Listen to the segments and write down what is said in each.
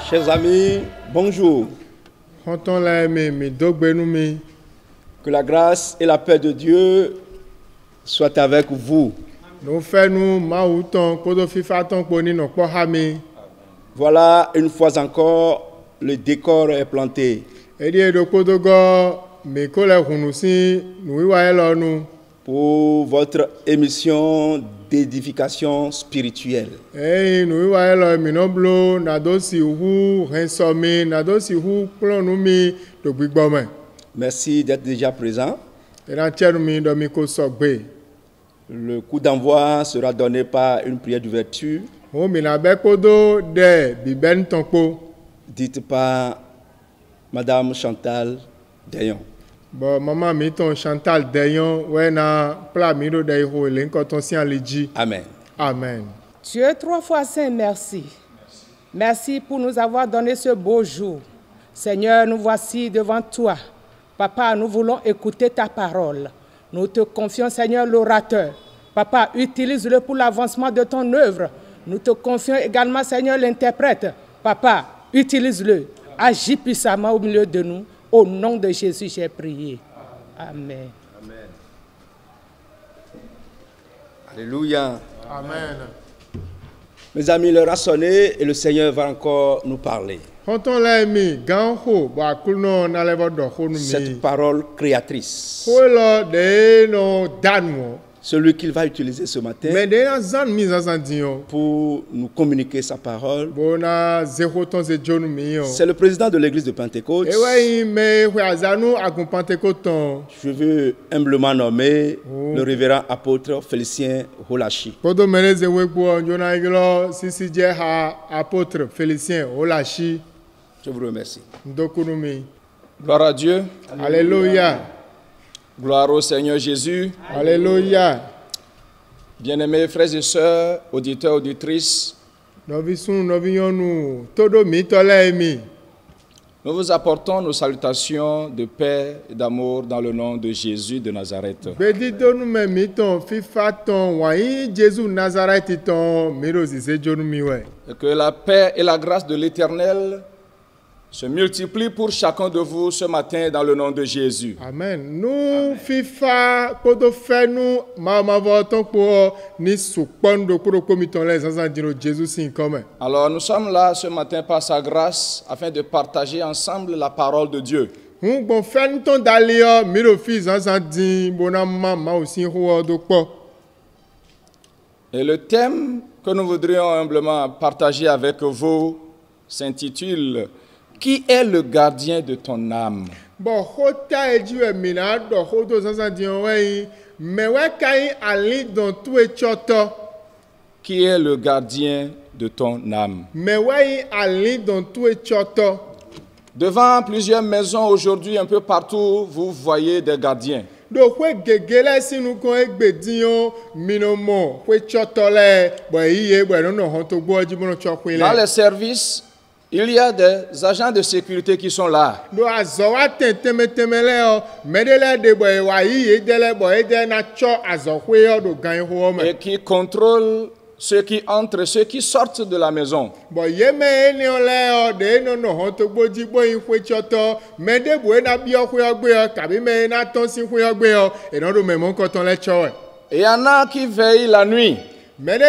Chers amis, bonjour. Que la grâce et la paix de Dieu soient avec vous. Voilà, une fois encore, le décor est planté. Pour votre émission d'édification spirituelle. Merci d'être déjà présent. Le coup d'envoi sera donné par une prière d'ouverture. Dites par Madame Chantal Dayon. Amen. Amen. Dieu trois fois saint, merci. Merci pour nous avoir donné ce beau jour. Seigneur, nous voici devant toi. Papa, nous voulons écouter ta parole. Nous te confions, Seigneur, l'orateur. Papa, utilise-le pour l'avancement de ton œuvre. Nous te confions également, Seigneur, l'interprète. Papa, utilise-le. Agis puissamment au milieu de nous. Au nom de Jésus, j'ai prié. Amen. Amen. Alléluia. Amen. Mes amis, l'heure a sonné et le Seigneur va encore nous parler. Cette parole créatrice. Celui qu'il va utiliser ce matin pour nous communiquer sa parole, c'est le président de l'église de Pentecôte. Je veux humblement nommer le révérend apôtre Félicien Holachi. Je vous remercie. Gloire à Dieu. Alléluia. Gloire au Seigneur Jésus. Alléluia. Bien-aimés frères et sœurs, auditeurs, auditrices, nous vous apportons nos salutations de paix et d'amour dans le nom de Jésus de Nazareth. Et que la paix et la grâce de l'Éternel se multiplient pour chacun de vous ce matin dans le nom de Jésus. Amen. Alors nous sommes là ce matin par sa grâce afin de partager ensemble la parole de Dieu. Et le thème que nous voudrions humblement partager avec vous s'intitule « Qui est le gardien de ton âme ?» Qui est le gardien de ton âme? Devant plusieurs maisons aujourd'hui, un peu partout, vous voyez des gardiens. Dans les services, il y a des agents de sécurité qui sont là. Et qui contrôlent ceux qui entrent et ceux qui sortent de la maison. Et il y en a qui veillent la nuit. Mais il y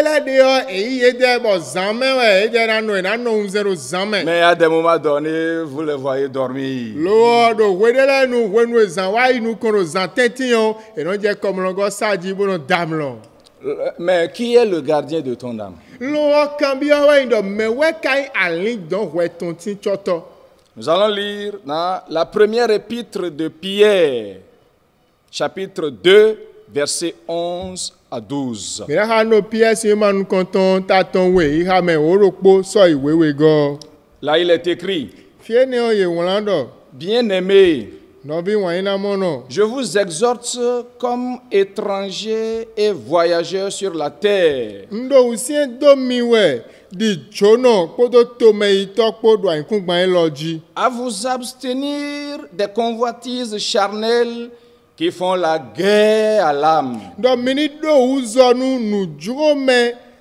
a des moments donnés, vous les voyez dormir. Mais qui est le gardien de ton âme? Nous allons lire dans la première épître de Pierre, chapitre 2, versets 11 à 12. Là, il est écrit: Bien-aimés, je vous exhorte comme étrangers et voyageurs sur la terre, à vous abstenir des convoitises charnelles qui font la guerre à l'âme.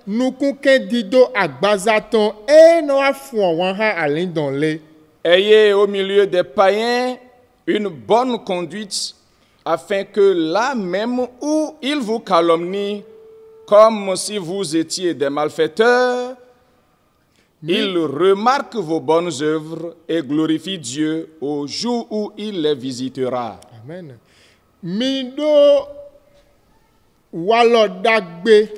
nukunke dido agbazaton e no afun wan ha alin donle. Ayez au milieu des païens une bonne conduite, afin que là même où ils vous calomnient, comme si vous étiez des malfaiteurs, ils remarquent vos bonnes œuvres et glorifient Dieu au jour où il les visitera. Amen. Mi do walo dagbe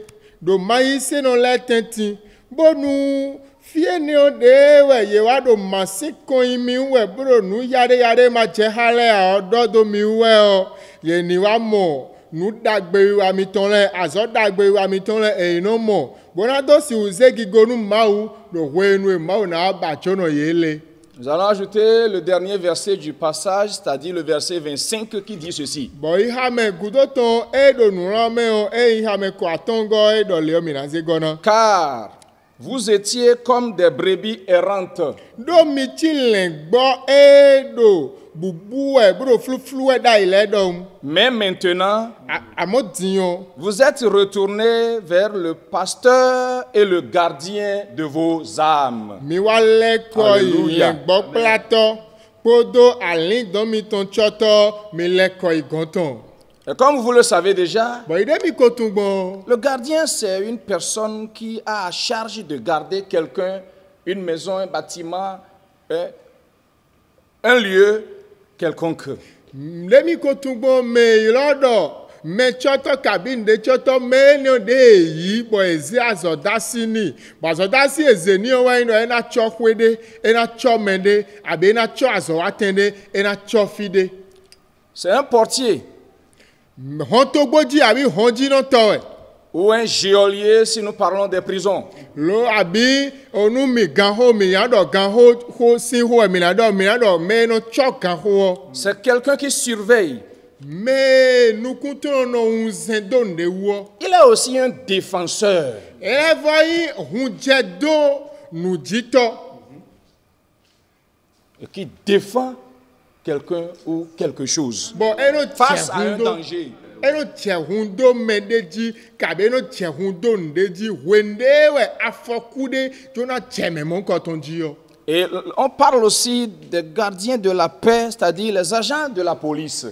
do maïse no letenti bonu fie ne o de we ye wa do masi kon mi we bro nu yare ma je hale a odo do mi we o ye ni wa mo nu dagbe wa mi ton le azo dagbe wa mi ton le e no mo bona do si uze gigonu mau do we nu e mau na ba chono yele. Nous allons ajouter le dernier verset du passage, c'est-à-dire le verset 25 qui dit ceci. Bo ihame gudoton e do nu rame o e ihame ko atongo e do le o mi na ze gona. Car vous étiez comme des brebis errantes. Do mi ti len gbo e do bubu e bro fluflu e da ile do. Mais maintenant, Amodion. vous êtes retournés vers le pasteur et le gardien de vos âmes. Mi wa le ko Alléluia. ile gbo plato podo alin do mi ton choto mi le ko igonton. Et comme vous le savez déjà, Bo ide mi ko tun gbon. le gardien, c'est une personne qui a à charge de garder quelqu'un, une maison, un bâtiment, un lieu quelconque. Le mi ko tun gbon me lodo me choto kabin de choto me ni o de yi bo ezi azodasi ni. Bo azodasi ezeni o wa ino e na chokwede, e na chomende, abe e na cho azowatende, e na chofide. C'est un portier Honto gboji abi honji no towe. ou un geôlier si nous parlons des prisons. Lo abi onu mi ganho mi yado ganho ho si ho mi na do me no cho ganho. C'est quelqu'un qui surveille. Me nukunto no unzendo ndewo. Il est aussi un défenseur. Ele voyi hunje do nujito. Qui défend quelqu'un ou quelque chose Bon eno face à un tiehundo. danger. Eno tiehundo mendeji kabe eno tiehundo ndeji wendewe afokude jona tieme mon kotonji yo. Et on parle aussi des gardiens de la paix, c'est-à-dire les agents de la police.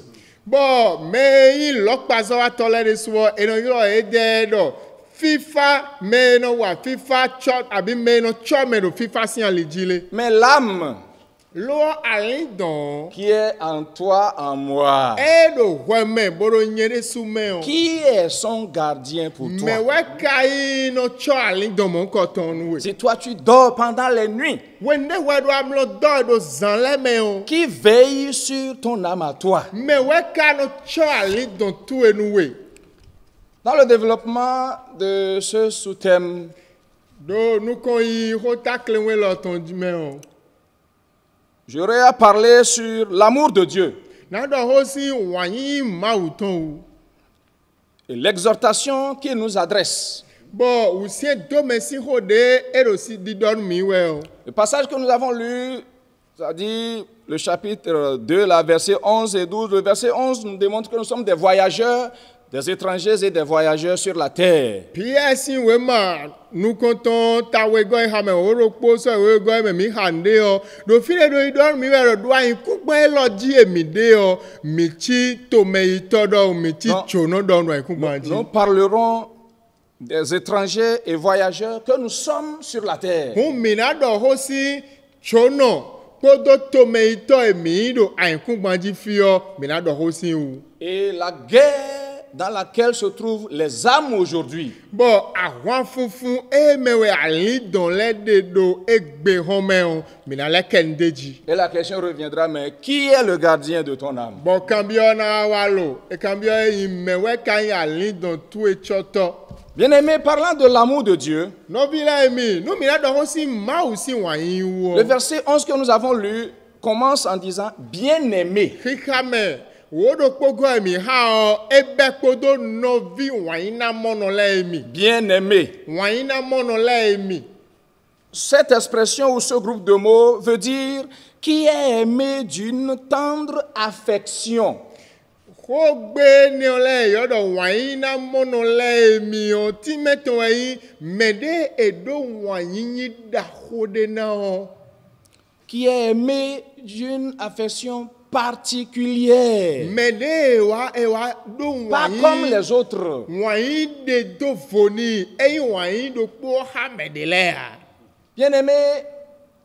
Bon, mais il lokpazo wa tolere so eno yo ede do. FIFA me no wa FIFA chot abi me no chot me do FIFA si alijile. Mais l'âme Lo alindon qui est en toi, en moi, e do weme boro nyere sume o. qui est son gardien pour Me toi? we kai no cho alindon mon koton we. Si toi tu dors pendant les nuits, Wende we do amlo do do zanle me o. qui veille sur ton âme à toi? Me we ka no cho alindon tu enu we. Dans le développement de ce sous-thème, Do nu kon yi ho takle we lo ton di me o. j'aurais à parler sur l'amour de Dieu Na do ho si wanyi ma uton o. et l'exhortation qu'il nous adresse. Bon, ou si do me si ho de e do si di don mi we o. Le passage que nous avons lu, c'est-à-dire le chapitre 2, la verset 11 et 12, le verset 11 nous démontre que nous sommes des voyageurs, des étrangers et des voyageurs sur la terre. Pierre si we ma nu konton ta we go ha me oro po so we go me mi hande o. Do file do idon mi we do ayin ku gbe lo ji emi de o. Mi chi to me itodo mi chi Non. chono don wa ku gba ji. Nous parlerons des étrangers et voyageurs que nous sommes sur la terre. Hun mi na do ho si chono podo to me ito emi do ayin ku gba ji fi o mi na do ho si u. Et la guerre dans laquelle se trouvent les âmes aujourd'hui. Bon, àwọn funfun e mewe ali don le de do egbe home o mi na le kendeji. Et la question reviendra, mais qui est le gardien de ton âme? Bon, kambio na walo, e kambio e mewe kan ali don tu e choto. Bien-aimés, parlant de l'amour de Dieu, No bila emi, no mi na do ho si ma o si wan yin wo. le verset 11 que nous avons lu commence en disant « Bien-aimés ». Kikame, wo do pogo emi ha o ebe podo no vi wan yin na mono le emi. Bien-aimés. Wan yin na mono le emi. Cette expression ou ce groupe de mots veut dire qui est aimé d'une tendre affection. Kogbe ni ole yodo wanyi na mono le mi o ti meto yi mede edo wanyi da khode na o. qui est aimé d'une affection particulière, Mede wa do pas wanyi. comme les autres. Wanyi de do voni e wanyi do po ha medele a. Bien-aimé,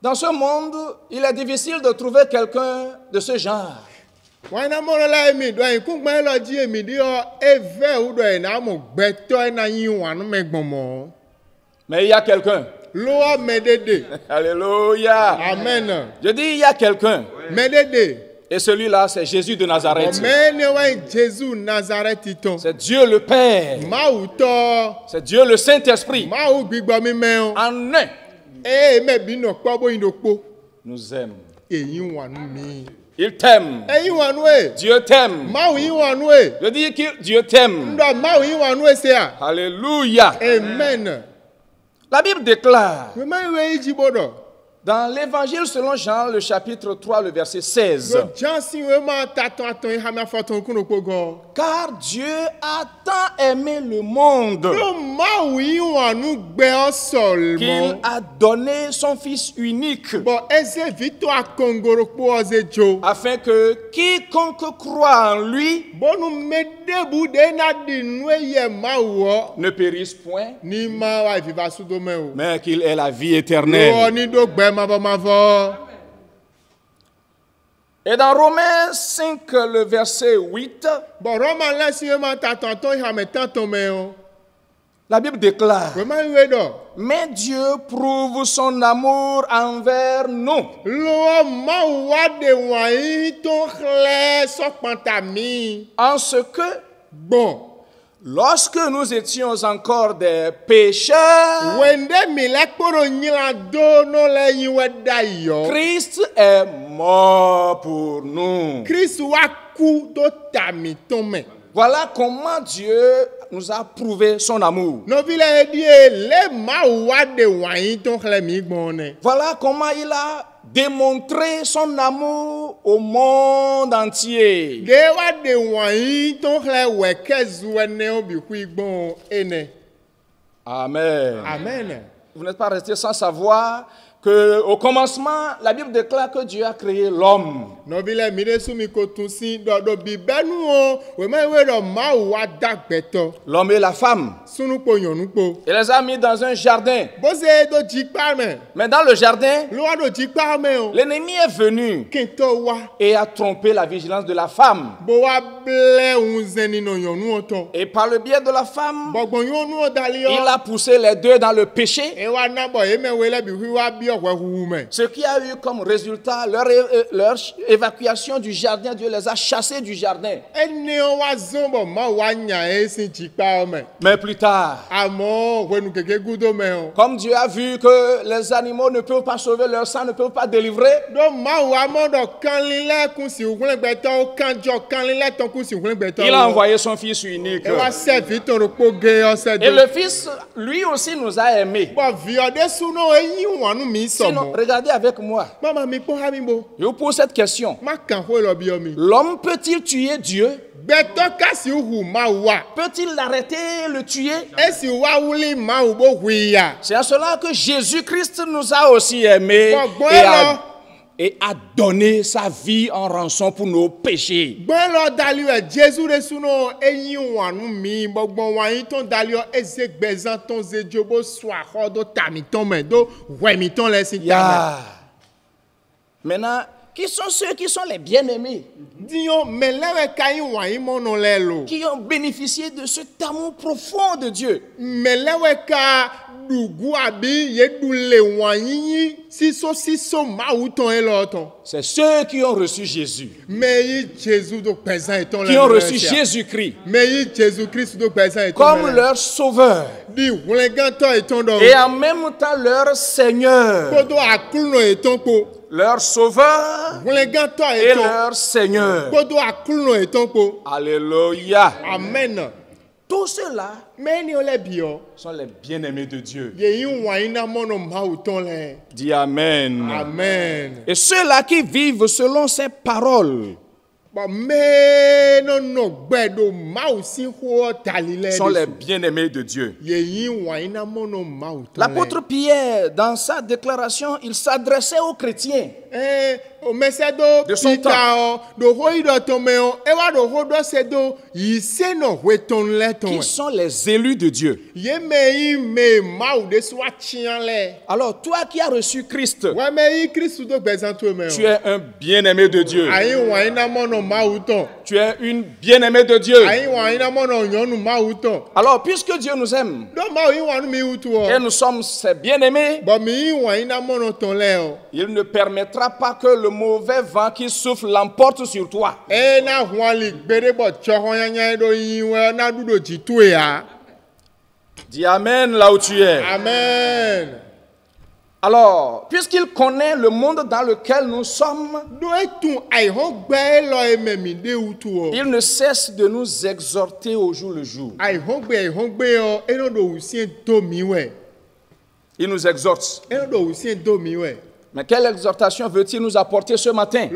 dans ce monde, il est difficile de trouver quelqu'un de ce genre. Wana mono la mi do yin kun gba lo ji mi di o eve u do na mo gbeto na yin wanu megbomo. Mais il y a quelqu'un. Lo medede. Alléluia. Amen. Je dis, il y a quelqu'un. Medede. Et celui-là, c'est Jésus de Nazareth. Omene wa Jésus Nazareth iton. C'est Dieu le Père. Ma u to. C'est Dieu le Saint-Esprit. Ma u gbigbo mi me o. En un, E me bi no po bo yin do po. nous aime. Eyin wanu mi. Il t'aime. Eyin wanu e. Dieu t'aime. Ma u yin wanu e. Je dis que Dieu t'aime. Ndo ma u yin wanu e se a. Alléluia. Amen. La Bible déclare We ma we iji bodo. dans l'évangile selon Jean, le chapitre 3, le verset 16. Do jansi we ma taton aton ha ma foton kuno po go. Car Dieu a tant aimé le monde Do ma u yin wanu gbe o sol qu'il mo. a donné son Fils unique Bo eze vito akongoro po oze jo. afin que quiconque croit en lui Bonu medebu de na di nwe ye ma wo. ne périsse point, Ni ma wa viva sudo me o. mais qu'il ait la vie Lo éternelle. ni do gbe ma vo. Et dans Romains 5, le verset 8, Bo Roma la si we ma taton aton ha me taton me o. la Bible déclare: We ma we do. mais Dieu prouve son amour envers nous Lo ma wa de wa yi to khle so panta mi. en ce que, Bon. lorsque nous étions encore des pécheurs, Wende mi le kporo nyila do no le yin we da yo. Christ est mort pour nous. Christ wa ku do ta mi ton me. Voilà comment Dieu nous a prouvé son amour. No vi le di le ma wa de wa yin ton khle mi gbon ne. Voilà comment il a démontré son amour au monde entier. De wa de wa yin ton khle we ke zu ne o bi ku gbon ene. Amen. Amen. Vous n'êtes pas resté sans savoir que au commencement, la Bible déclare que Dieu a créé l'homme. No vi le mi de su mi ko tun si do bi benu o we ma we do ma wa da gbeto. L'homme et la femme. Sunu po yonu po. Il les a mis dans un jardin. Bo se do ji pa me. Mais dans le jardin, Lo wa do ji pa me o. l'ennemi est venu Kento wa. et a trompé la vigilance de la femme. Bo wa ble unzen nínú yonu oton. Et par le biais de la femme, Bogbon yonu odali il o. a poussé les deux dans le péché. E wa na bo e me we le bi wi wa bi okwe hu me. Ce qui a eu comme résultat leur évacuation du jardin. Dieu les a chassés du jardin. Eni o wa zombo ma wa nya e sin ji pa o me. Mais plus tard, Amo wenu keke gudo me o. comme Dieu a vu que les animaux ne peuvent pas sauver leur sang, ne peuvent pas délivrer, Do ma wa mo do kan lile kun si ugun gbeto o kan jo kan lile ton kun si ugun gbeto. il a envoyé son Fils unique. E wa servi ton ro po ge o se Et do. le Fils, lui aussi, nous a aimés. Bo vi ode suno e yin wanu mi so Sinon, mo. regardez avec moi. Mama mi po ha mi bo. Je vous pose cette question. Ma kan ho lo bi o mi. L'homme peut-il tuer Dieu? Gbeto ka si hu ma wa. Peut-il l'arrêter, le tuer? Esi wa wuli ma u bo hui ya. C'est à cela que Jésus-Christ nous a aussi aimés Bon, et a donné sa vie en rançon pour nos péchés. Gbọ́n lọ dali ẹ̀ Jésù de suno eyín wànú mi gbọ́gbọ́n wàyí tó dali ọ́ eze gbẹ̀zán tó ze jobo sọ àkọ́ do tàmí tán mẹ́ do wẹ̀mí tán lẹ́sìn tàmí. Yeah. Maintenant, qui sont ceux qui sont les bien-aimés, Diyan mẹlẹ́wẹ̀ káyín wàyí mọ́nà lẹ́ lò. qui ont bénéficié de cet amour profond de Dieu? Mẹlẹ́wẹ̀ ká dùgú àbí yédulè wàyí yín sísọ máwù tán ẹ lọ tán. C'est ceux qui ont reçu Jésus, Mẹ yí Jésù do pẹ̀sán ìtàn qui ont reçu Jésus-Christ Mẹ yí Jésù Kristu do pẹ̀sán ìtàn comme leur sauveur Di wùlẹ̀gántọ́ ìtàn dọ̀. et en même temps leur Seigneur. Kótó àkúlò ìtàn po. Leur sauveur Wùlẹ̀gántọ́ et ìtàn. leur Seigneur. Kótó àkúlò ìtàn po. Alléluia. Amen. Tous ceux-là Mẹ́ni ó lẹ́bi ọ́. sont les bien-aimés de Dieu. Yẹ̀yìn wàyí náà mọ́nà máwù tán lẹ̀. Dis Amen. Amen. Et ceux-là qui vivent selon ses paroles Bon, mais non, non, bedo mau si ho talile. Sont les bien-aimés de Dieu. L'apôtre Pierre, dans sa déclaration, il s'adressait aux chrétiens de son temps, qui sont les élus de Dieu. Alors, toi qui as reçu Christ, tu es un bien-aimé de Dieu. Tu es une bien-aimée de Dieu. Alors, puisque Dieu nous aime, et nous sommes ses bien-aimés, il ne permettra pas que le mauvais vent qui souffle l'emporte sur toi. Dis Amen là où tu es. Amen. Alors, puisqu'il connaît le monde dans lequel nous sommes, il ne cesse de nous exhorter au jour le jour. Il nous exhorte. Mais quelle exhortation veut-il nous apporter ce matin?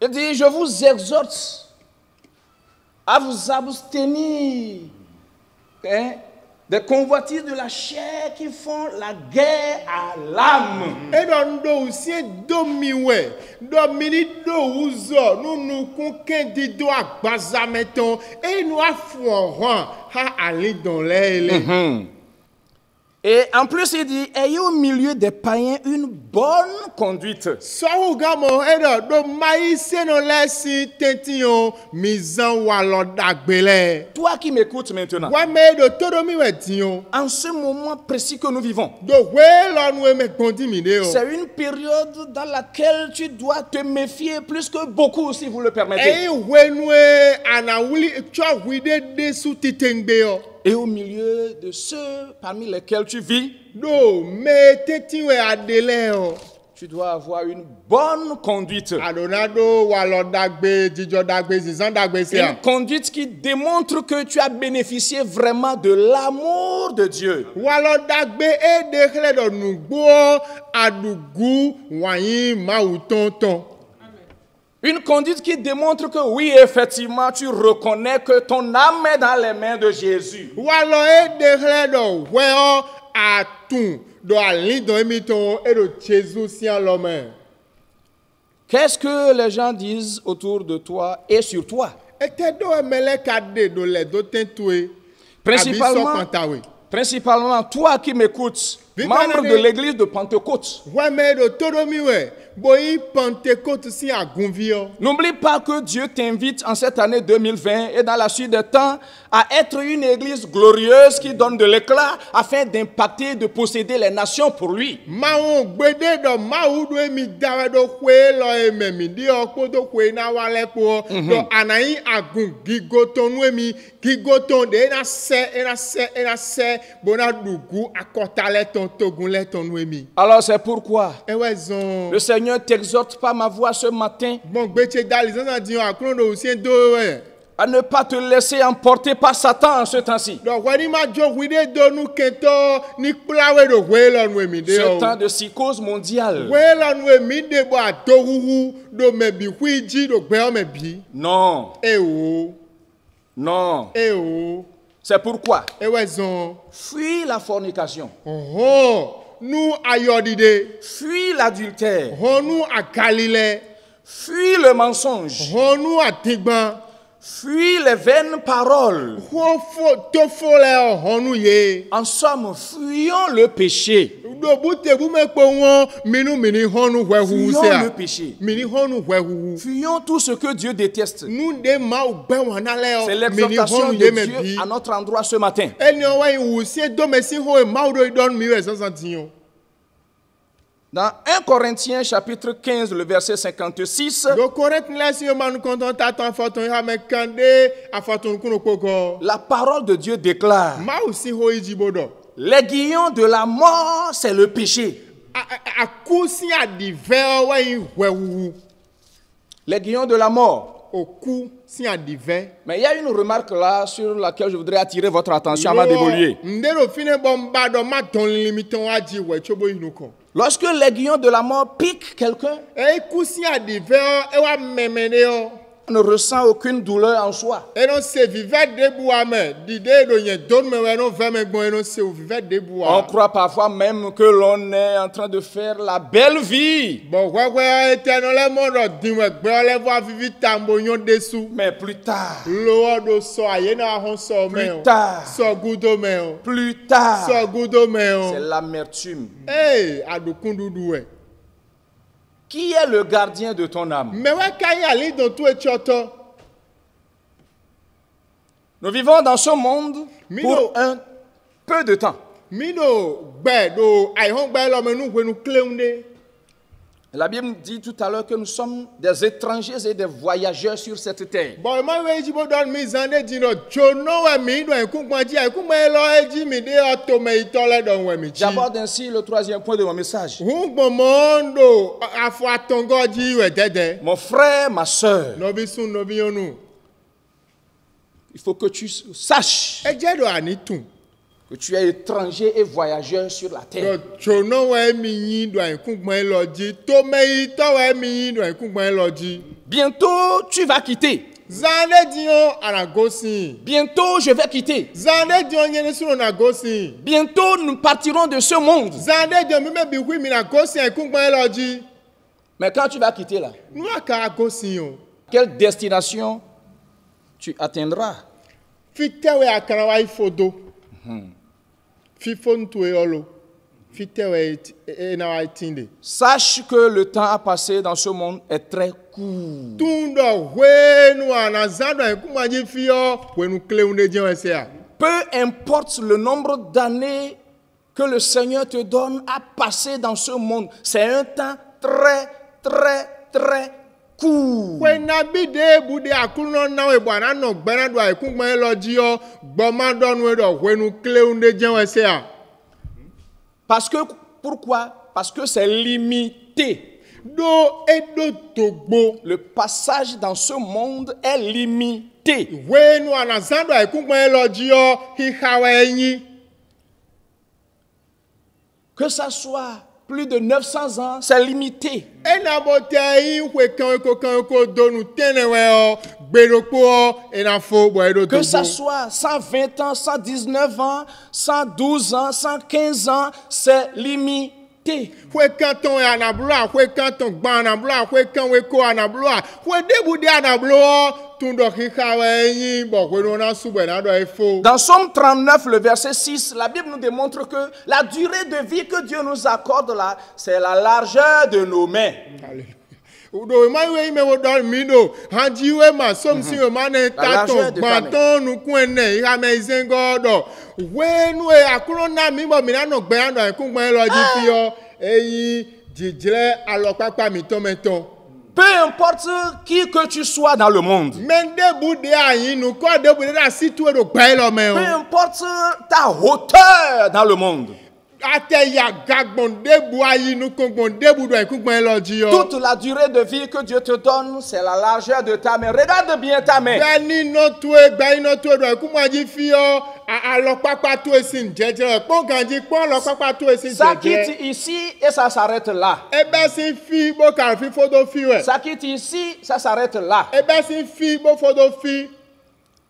Il dit, je vous exhorte à vous abstenir des convoitises de la chair qui font la guerre à l'âme. Et en plus, il dit, ayez au milieu des païens une bonne conduite. Toi qui m'écoutes maintenant, en ce moment précis que nous vivons, c'est une période dans laquelle tu dois te méfier plus que beaucoup, si vous le permettez. Et au milieu de ceux parmi lesquels tu vis, tu dois avoir une bonne conduite. Une conduite qui démontre que tu as bénéficié vraiment de l'amour de Dieu. Une conduite qui démontre que oui, effectivement, tu reconnais que ton âme est dans les mains de Jésus. Qu'est-ce que les gens disent autour de toi et sur toi? Principalement toi qui m'écoutes, membre de l'église de Pentecôte. N'oublie pas que Dieu t'invite en cette année 2020 et dans la suite des temps à être une église glorieuse qui donne de l'éclat afin d'impacter, de posséder les nations pour lui. Alors c'est pourquoi le Seigneur t'exhorte par ma voix ce matin à ne pas te laisser emporter par Satan en ce temps-ci. Ce temps de psychose mondiale. Non. Non. C'est pourquoi fuis la fornication. Fuis l'adultère. Fuis le mensonge. Fuis les vaines paroles. En somme, fuyons le péché. Fuyons le péché. Fuyons tout ce que Dieu déteste. C'est l'exhortation de Dieu à notre endroit ce matin. Dans 1 Corinthiens chapitre 15, le verset 56, la parole de Dieu déclare: les guillons de la mort, c'est le péché. Les guillons de la mort. Mais il y a une remarque là sur laquelle je voudrais attirer votre attention avant d'évoluer. Lorsque l'aiguillon de la mort pique quelqu'un, Et kusi adive e wa memene o. on ne ressent aucune douleur en soi. Et non se vive debu ame. Dide do nye don me we non ve me gbon e non se ou vive debu On a. croit parfois même que l'on est en train de faire la belle vie. Bon kwekwe ete no le mo do dinwe gbe o le vo vivi tambo yon desu. Mais plus tard, Lo do so aye na hon so me o. plus tard, So gudo me o. plus tard, So gudo me c'est o. l'amertume. Eh, adukun dudu we. Qui est le gardien de ton âme? Me we kai ali do tu e choto. Nous vivons dans ce monde Mino. pour un peu de temps. Mino gbe do ai hon gbe lo me nu hwe nu kleunde. La Bible dit tout à l'heure que nous sommes des étrangers et des voyageurs sur cette terre. Bon, ma we jibo don mi zande dino jono we mi do en kun gbanji ai kun me lo eji mi de auto me itole don we mi chi. J'aborde ainsi le troisième point de mon message. Hun gbon mondo afo atongo ji we dede. Mon frère, ma soeur, No bi sun no bi yonu. il faut que tu saches E je do ani tun. que tu es étranger et voyageur sur la terre. Do jono we mi yin do en kun gban lo ji. To me ito we mi yin do en kun gban lo ji. Bientôt, tu vas quitter. Zande dion anagosin. Bientôt, je vais quitter. Zande dion yene sunu na gosin. Bientôt, nous partirons de ce monde. Zande dion mi me bi wi mi na gosin en kun gban lo ji. Mais quand tu vas quitter là, Nu aka gosin yo. quelle destination tu atteindras? Fitewe akara wa ifodo. Fifon tu eolo. Fitewe na wa itinde. Sache que le temps à passer dans ce monde est très court. Tundo wenu anazado ekuma ji fio wenu kleunde jen esea. Peu importe le nombre d'années que le Seigneur te donne à passer dans ce monde, c'est un temps très, très, très court. Wena bide bude akuno na we bwana no gbena do ekuma lo ji o gboma don we do wenu kleunde jen esea. Parce que, pourquoi? Parce que c'est limité. Do edo togbo. Le passage dans ce monde est limité. Wenu anazado ekuma lo ji o hihawe enyi. Que ça soit plus de 900 ans, c'est limité. Ena bote yi hwe kan ko donu tenewe o gberopo o ena fo bo edo Que ça togbo. soit 120 ans, 119 ans, 112 ans, 115 ans, c'est limité. Hwe kan ton anabloa, hwe kan ton gba anabloa, hwe kan we ko anabloa, hwe debu de anabloa tundo hikawe yi bo hwe no na subo na do efo. Dans Somme 39, le verset 6, la Bible nous démontre que la durée de vie que Dieu nous accorde là, c'est la largeur de nos mains. Udo ma we me wo do mi do hanji we ma som si we ma na ta largeur ton de gba ta ton nu kun ene ha me izengo do. We nu e akuro na mi bo mi na no gbe ando kun gbe lo ji fi o eyin jijire alopapa mi ton meton. Peu importe qui que tu sois dans le monde, Mende bude ayin nu ko de bude da si tu e do gbe lo me peu o. importe ta hauteur dans le monde, Ate ya gagbon debu ayin nu kon gbon debu do kun gbe lo ji o. toute la durée de vie que Dieu te donne, c'est la largeur de ta main. Regarde bien ta main. Beni no tu e gba ino tu e do kun ma ji fi o alopapa tu e sin jeje pon ganji pon alopapa tu e sin Ça jeje. quitte ici et ça s'arrête là. Ebe si fi bo ka fi fodo fi we. Ça quitte ici, ça s'arrête là. Ebe si fi bo fodo fi.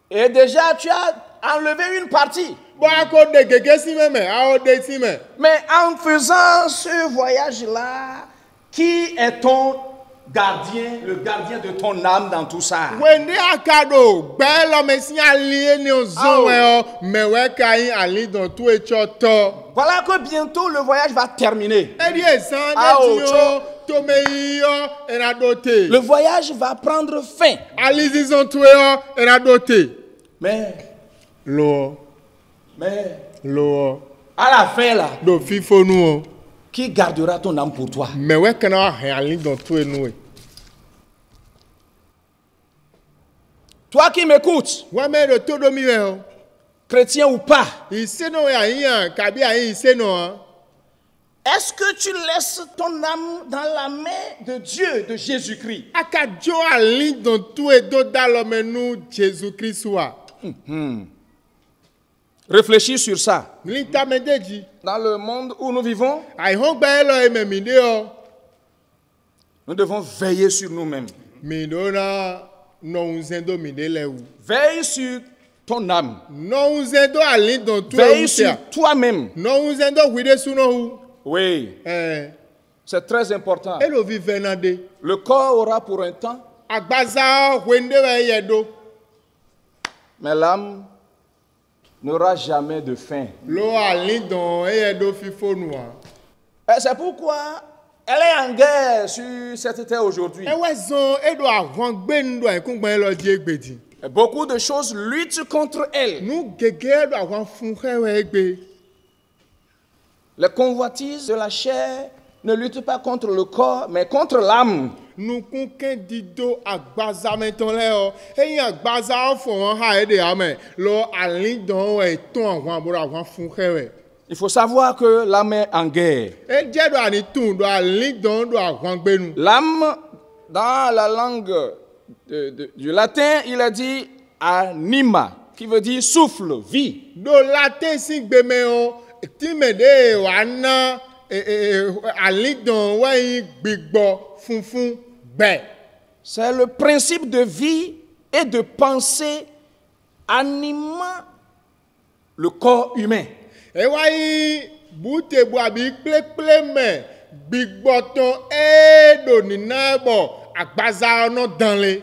Et déjà, tu as enlevé une partie. Bo ako de gege si meme, a o de si me. Mais en faisant ce voyage-là, qui est ton gardien, le gardien de ton âme dans tout ça? Wende akado, gbe lo me si ali ni o zon we o, me we ka yin ali don tu e choto. Voilà que bientôt le voyage va terminer. Edi e san Ah, de ti o, o, to me yi o, ena dote. Le voyage va prendre fin. Ali zizon tu e o, ena dote. Mais Lo, à la fin là, do fifo nu o. qui gardera ton âme pour toi? Me we kana hen ali don tu e nu e. Toi qui m'écoutes, Wa me do to do mi we o. chrétien ou pas, Ise no ya yin kabi ayin ise no an. est-ce que tu laisses ton âme dans la main de Dieu, de Jésus-Christ? Aka jo ali don tu e do da lo me nu Jésus Christ wa. réfléchir sur ça. L'intamendeji. Dans le monde où nous vivons, Aïhon belo ememideo. nous devons veiller sur nous-mêmes. Midona non zendo mideleou. Veille sur ton âme. Non zendo alindon tu Veille sur toi-même. Non zendo wide suno. Oui, c'est très important. Elo vivenade. Le corps aura pour un temps, Agbaza wende yedo. mais l'âme n'aura jamais de fin. Lo alindon yedo fifonua. Et c'est pourquoi elle est en guerre sur cette terre aujourd'hui. Ewezon edo avon gbendo ekungban lo di egbedi. Et beaucoup de choses luttent contre elle. Nu gege do avon fun hewe egbe. Les convoitises de la chair ne luttent pas contre le corps, mais contre l'âme. Nu kunken dido agbaza meton le o. Eyin agbaza fo ha ede ame. Lo alindon we ton avon aboro avon fun hewe. Il faut savoir que l'âme est en guerre. L'âme, dans la langue du latin, il a dit anima, qui veut dire souffle, vie. C'est le principe de vie et de pensée animant le corps humain. Ewayi bute bo abi kple me gbigboton edo nina bo agbaza no danle.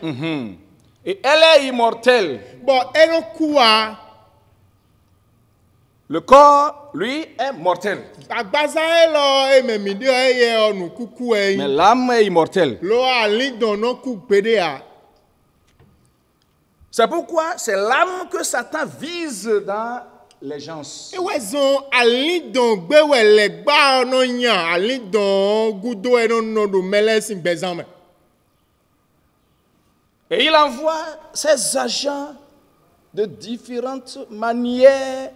Et elle est immortelle. Bon eno kuwa. Le corps, lui, est mortel. Agbaza elo ememide eye onu kuku eyin. Mais l'âme est immortelle. Lo ali don no ku pede a. C'est pourquoi c'est l'âme que Satan vise dans les gens. Ewezon alidon gbewele gba ono yan alidon gudo eno no do melesin gbezame. Et il envoie ses agents de différentes manières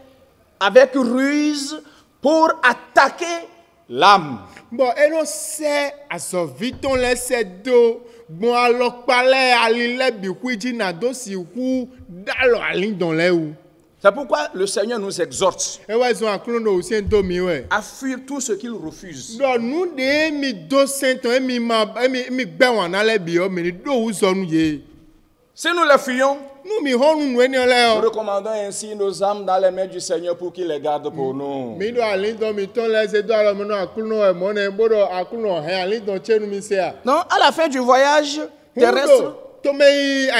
avec ruse pour attaquer l'âme. Bon eno se asoviton le se do bon alokpale alile bikwiji na do si hu dalo alidon le ou. C'est pourquoi le Seigneur nous exhorte à fuir tout ce qu'il refuse. Si nous les fuyons, nous recommandons ainsi nos âmes dans les mains du Seigneur pour qu'il les garde pour nous. Non, à la fin du voyage terrestre, c'est-à-dire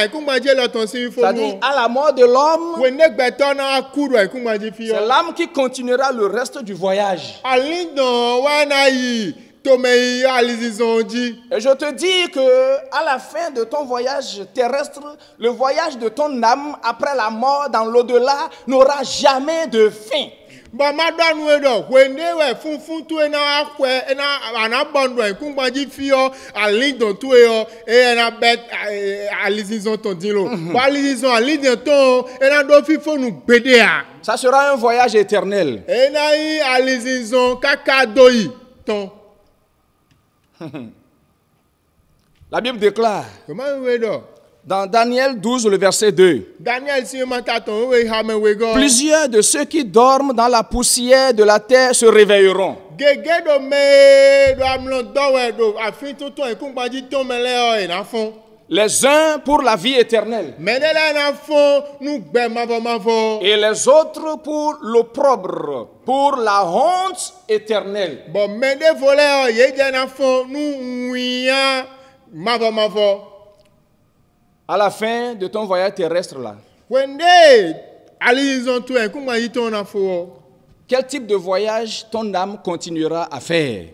à la mort de l'homme, c'est l'âme qui continuera le reste du voyage. Et je te dis que à la fin de ton voyage terrestre, le voyage de ton âme après la mort dans l'au-delà n'aura jamais de fin. Ça sera un voyage éternel. La Bible déclare dans Daniel 12, le verset 2. Plusieurs de ceux qui dorment dans la poussière de la terre se réveilleront. Les uns pour la vie éternelle. Et les autres pour l'opprobre, pour la honte éternelle. À la fin de ton voyage terrestre là, quel type de voyage ton âme continuera à faire?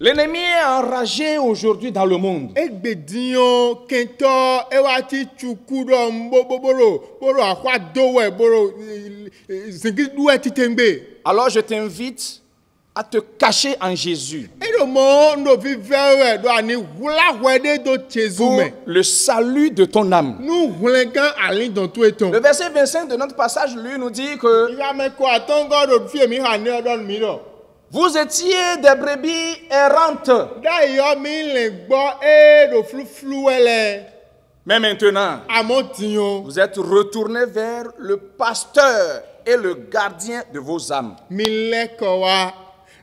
L'ennemi est enragé aujourd'hui dans le monde. Alors je t'invite à te cacher en Jésus pour le salut de ton âme. Le verset 25 de notre passage, lui, nous dit que vous étiez des brebis errantes, Mais maintenant, amotinyo vous êtes retournés vers le pasteur et le gardien de vos âmes. mileko wa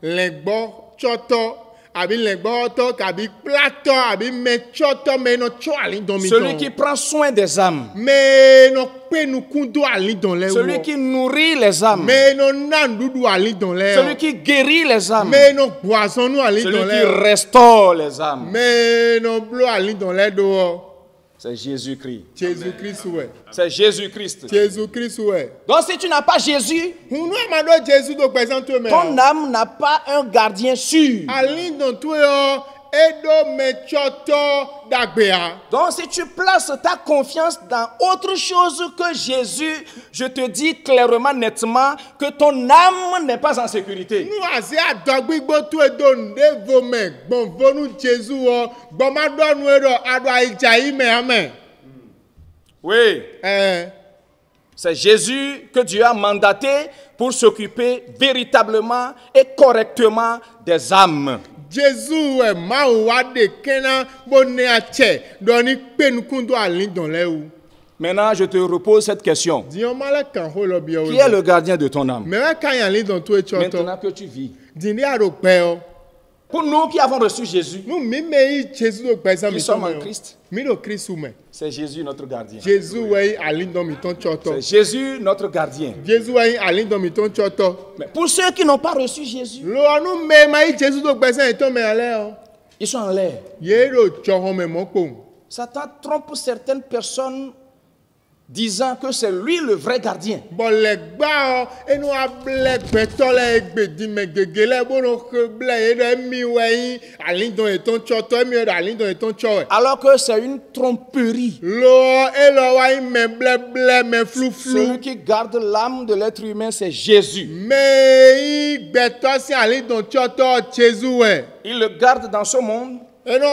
legbo choto abi legbo to kabi plato abi me choto me no cho ali don mi Celui qui prend soin des âmes. me no pe nu kundo ali don le Celui qui nourrit les âmes. me no nandudu ali don le Celui qui guérit les âmes. me no boisson nu ali Celui don qui le restaure les âmes. me no blo ali don le do C'est Jésus-Christ. Jésus Christ ouais C'est Jésus-Christ. Jésus Christ ouais Donc si tu n'as pas Jésus, hunu amado Jésus do présente me ton âme n'a pas un gardien sûr. ali don tu yo edo me choto dagbea. Donc si tu places ta confiance dans autre chose que Jésus, je te dis clairement, nettement, que ton âme n'est pas en sécurité. Nu ase adogbigbo tu edo ndevo me gbonvo nu Jésus o gbomado nu edo ado aija ime amen. Oui, c'est Jésus que Dieu a mandaté pour s'occuper véritablement et correctement des âmes. Jésus ma wa de kena bone ache doni penukundo alin don le ou. Maintenant, je te repose cette question. Dion mala kan ho lo bi o. Qui est le gardien de ton âme? Me wa kan yan lin don tu e choto. Maintenant que tu vis. Dini aro pe o. Pour nous qui avons reçu Jésus, Nu mi me Jésus do pesa mi qui sommes to en me. Christ, Mi do Christ ou me. c'est Jésus notre gardien. Jésus we alin don mi ton choto. C'est Jésus notre gardien. Jésus we alin don mi ton choto. Mais pour ceux qui n'ont pas reçu Jésus, Lo nu me ma Jésus do pesa to me ale o. ils sont en l'air. Ye ro cho me mo po. Satan trompe certaines personnes disant que c'est lui le vrai gardien. Bon le gba o enu able gbeto le egbedi me gegele bo no ke ble e de mi we alin don e ton choto mi o alin don e ton cho. Alors que c'est une tromperie. Lo e lo wa me ble me flu Celui flu. qui garde l'âme de l'être humain, c'est Jésus. Me i gbeto si alin don choto Jésus we. Il le garde dans ce monde. E no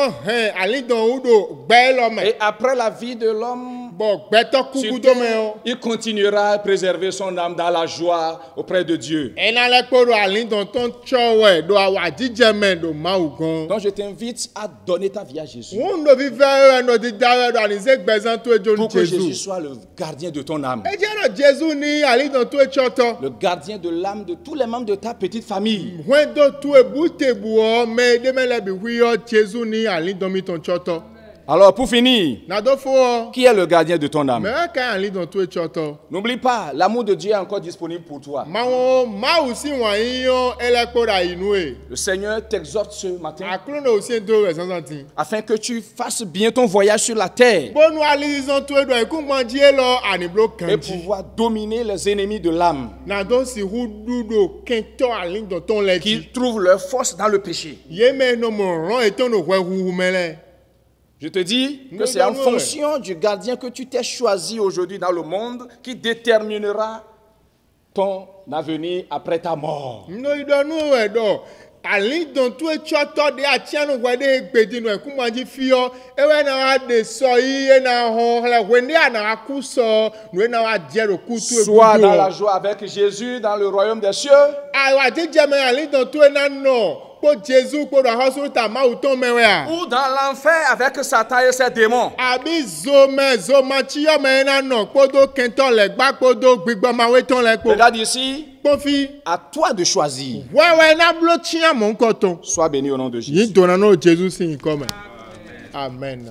alin don udo gbe lo me. Et après la vie de l'homme, Bon gbeto sur kuku do terre, me o. il continuera à préserver son âme dans la joie auprès de Dieu. E na le po do alin don ton cho we do awa jije me do ma u gan. Donc je t'invite à donner ta vie à Jésus. Wọ́n lò fífẹ́ ẹ̀nà ti dáwọ́ ẹ̀dọ̀ àníṣe gbẹ̀sán tó ẹjọ́ ní Pour que Jésus Jésù. soit le gardien de ton âme. Ẹ jẹ́ náà Jésù ní àlídàn tó ẹ̀tsọ́ tọ́. Le gardien de l'âme de tous les membres de ta petite famille. Wọ́n tó tó ebú tèbù ọ́ mẹ́ ẹ̀dẹ́mẹ́lẹ́bí wíyọ́ Jésù ní àlídàn mi tàn tsọ́ tọ́. Alors pour finir, Nàdó fún ọ. qui est le gardien de ton âme? Mẹ́ ká àlídàn tó ẹ̀tsọ́ tọ́. N'oublie pas, l'amour de Dieu est encore disponible pour toi. Màwọn máwù sí wọ̀nyí yán ẹlẹ́kọ̀ọ́dà inú ẹ̀. Le Seigneur t'exhorte ce matin Àkúrò náà ò sí ètò rẹ̀ sánsán tì. afin que tu fasses bien ton voyage sur la terre Bónú àlídàn tó ẹ̀dọ̀ ẹ̀kú mọ́ díẹ̀ lọ àníbló et kàn jí. pouvoir dominer les ennemis de l'âme Nàdó sì hu dúdò kẹ́ntọ́ àlídàn tó ń lẹ̀ jí. qui trouvent leur force dans le péché. Yémé no mo rán ètò no hwe huhu mele. Je te dis que c'est en fonction du gardien que tu t'es choisi aujourd'hui dans le monde qui déterminera ton avenir après ta mort. No idonu edo. Ali don tu e choto de atianu hwe de gbedi no eku manji fio. Ewe na wa de so yi e na ho le hwe ni ana akuso no e na wa jero kutu e Sois dans la joie avec Jésus dans le royaume des cieux. Ai wa jeje me ali don tu e na no. Po Jésus po do hospital ma uton mewe a. Ou dans l'enfer avec Satan et ses démons. Abi zo ma chi yo me na no podo kento le gba podo gbigbo ma we ton le po. Regarde ici, Pofi. à toi de choisir. Wewe na blo chia mon koton. Sois béni au nom de Jésus. Yi donna no Jésus sin come. Amen.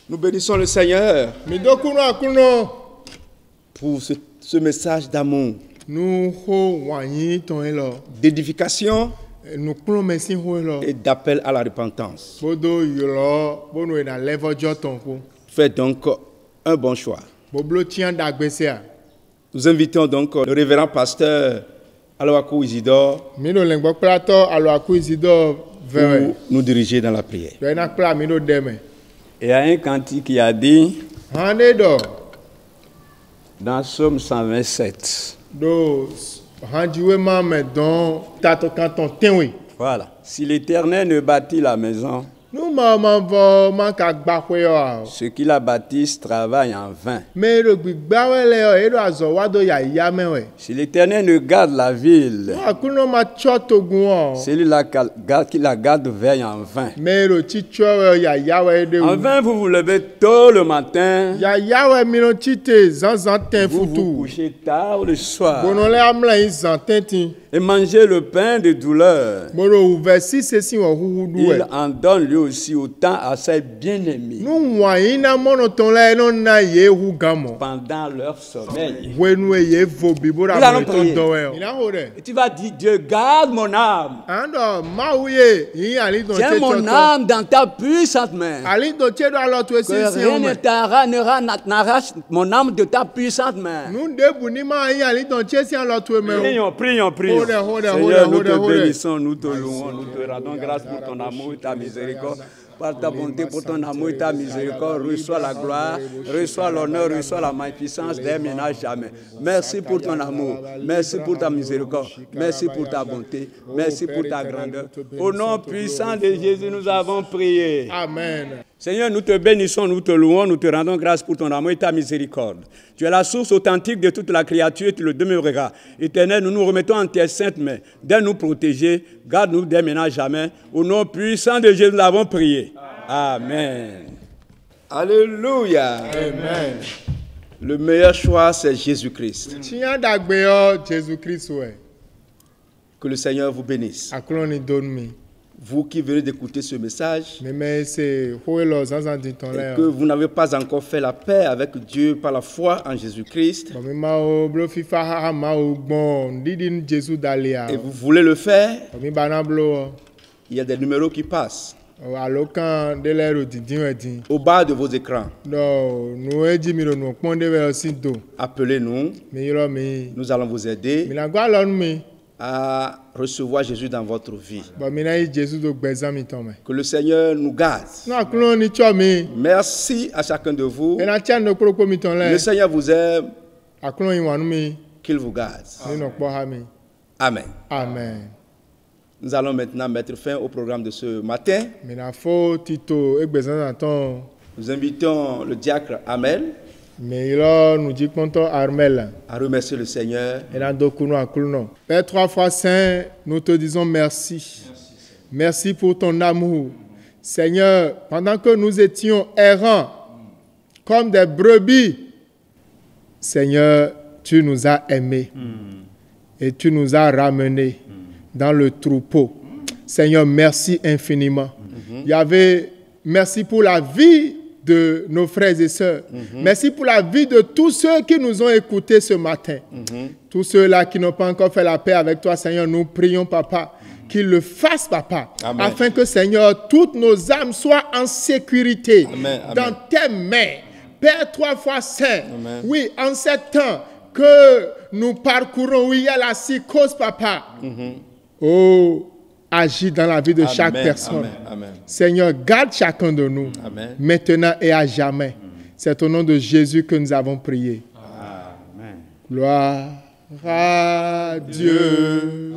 Nous bénissons le Seigneur Mi do kuno pour ce message d'amour, nu ho wanyi ton elo. d'édification Nu kuno mesin ho elo. et d'appel à la repentance. Bodo yolo bonu e na level joton ko. Faites donc un bon choix. Boblo tian dagbese a. Nous invitons donc le révérend pasteur Aloakou Isidore Mi do lengbo plato alo aku Isidore vere. pour nous diriger dans la prière. Yo na kla mi do deme. Il y a un cantique qui a dit Hande do dans Psaume 127. do hanjiwe ma me don tato kanton tenwe. Voilà. Si l'Éternel ne bâtit la maison, Nous m'avons manqué à bâcher. Ceux qui la bâtissent travaillent en vain. Mais le bigbawe et le azowado ya yamewe. Si l'Éternel ne garde la ville, Akuno ma choto guon. celui-là qui la garde veille en vain. Mais le chicho ya yawe de. En vain, vous vous levez tôt le matin, Ya yawe mino chite zanzantin vous vous futu. couchez tard le soir Bonole amla izantin. et mangez le pain de douleur. Moro versi sesi wa huhudu. Il en donne lui aussi autant à ses bien-aimés Nous wayina monoton la non na yehu gamo. pendant leur sommeil. Wenu ye vobi bora Nous allons monoton prier. dowe. Ina hore. Et tu vas dire, Dieu, garde mon âme. Ando mauye yi ali don Tiens mon âme dans ta puissante main. Ali don chedo alo to Que sesi rien ne n'arrache mon âme de ta puissante main. Nous debu ni ma yi ali don chesi alo to me. Prions, prions, prions. Seigneur, nous te bénissons, nous te louons, nous te rendons grâce pour ton amour et ta miséricorde. Par ta bonté, pour ton amour et ta miséricorde, reçois la gloire, reçois l'honneur, reçois la magnificence des ménages jamais. Merci pour ton amour, merci pour ta miséricorde, merci pour ta bonté, merci pour ta grandeur. Au nom puissant de Jésus, nous avons prié. Amen. Seigneur, nous te bénissons, nous te louons, nous te rendons grâce pour ton amour et ta miséricorde. Tu es la source authentique de toute la créature, tu le demeureras. Éternel, nous nous remettons en tes saintes mains. D'aide nous protéger, garde-nous dès maintenant jamais. Au nom puissant de Jésus, nous avons prié. Amen. Alléluia. Amen. Le meilleur choix, c'est Jésus-Christ. Tiens dagbeyo Jésus-Christ ouais. Que le Seigneur vous bénisse. Akloni donne mi. Vous qui venez d'écouter ce message, Mais c'est hoelo zanzantin ton et là. que vous n'avez pas encore fait la paix avec Dieu par la foi en Jésus-Christ, Bon mi ma o blo fifa ha ma o gbon didin Jésus dalia. et vous voulez le faire, Bon mi bana blo il y a des numéros qui passent alokan de lero didin edin. au bas de vos écrans. No no eji mi ro no pon de we osinto. Appelez-nous, Mi yoro mi. nous allons vous aider Mi na gwa lon mi. à recevoir Jésus dans votre vie. Bon mi na yi Jésus do gbezan mi ton me. Que le Seigneur nous garde. No akloni cho mi. Merci à chacun de vous. E na tian no kroko mi ton le. Le Seigneur vous aime, Akloni wanu mi. qu'il vous garde. Ni no kpo ha mi. Amen. Amen. Nous allons maintenant mettre fin au programme de ce matin. Mi na fo tito egbezan na ton. Nous invitons le diacre Amel Mais là, nous disons qu'on Armel. à remercier le Seigneur. Et là, Père 3 fois saint, nous te disons merci. Merci pour ton amour. Seigneur, pendant que nous étions errants, comme des brebis, Seigneur, tu nous as aimés. Et tu nous as ramenés dans le troupeau. Seigneur, merci infiniment. Merci pour la vie de nos frères et sœurs. Merci pour la vie de tous ceux qui nous ont écoutés ce matin. Tous ceux-là qui n'ont pas encore fait la paix avec toi, Seigneur, nous prions, Papa, qu'ils le fassent, Papa, Amen. afin que, Seigneur, toutes nos âmes soient en sécurité Amen, amen. dans tes mains. Père 3 fois saint, Amen. oui, en ce temps que nous parcourons, oui, il y a la psychose, Papa. Oh, agis dans la vie de chaque Amen, personne. amen, amen. Seigneur, garde chacun de nous, Amen. maintenant et à jamais. C'est au nom de Jésus que nous avons prié. Amen. Gloire à Dieu.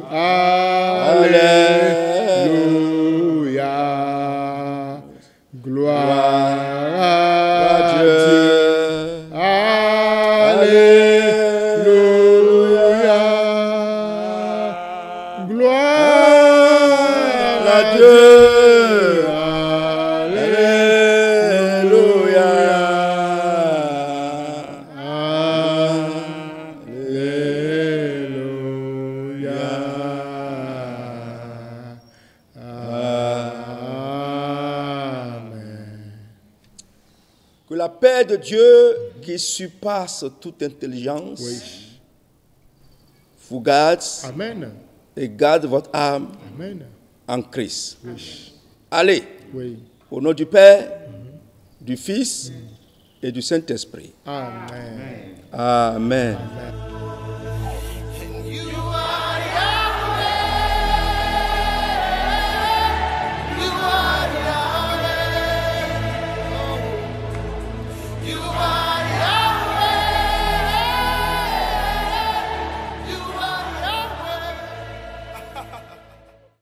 Alléluia. Gloire à Dieu. Alléluia. Gloire à Dieu. Que la paix de Dieu qui surpasse toute intelligence vous garde Amen. et garde votre âme Amen. en Christ. Allez, Oui. au nom du Père, du Fils et du Saint-Esprit. Amen. Amen.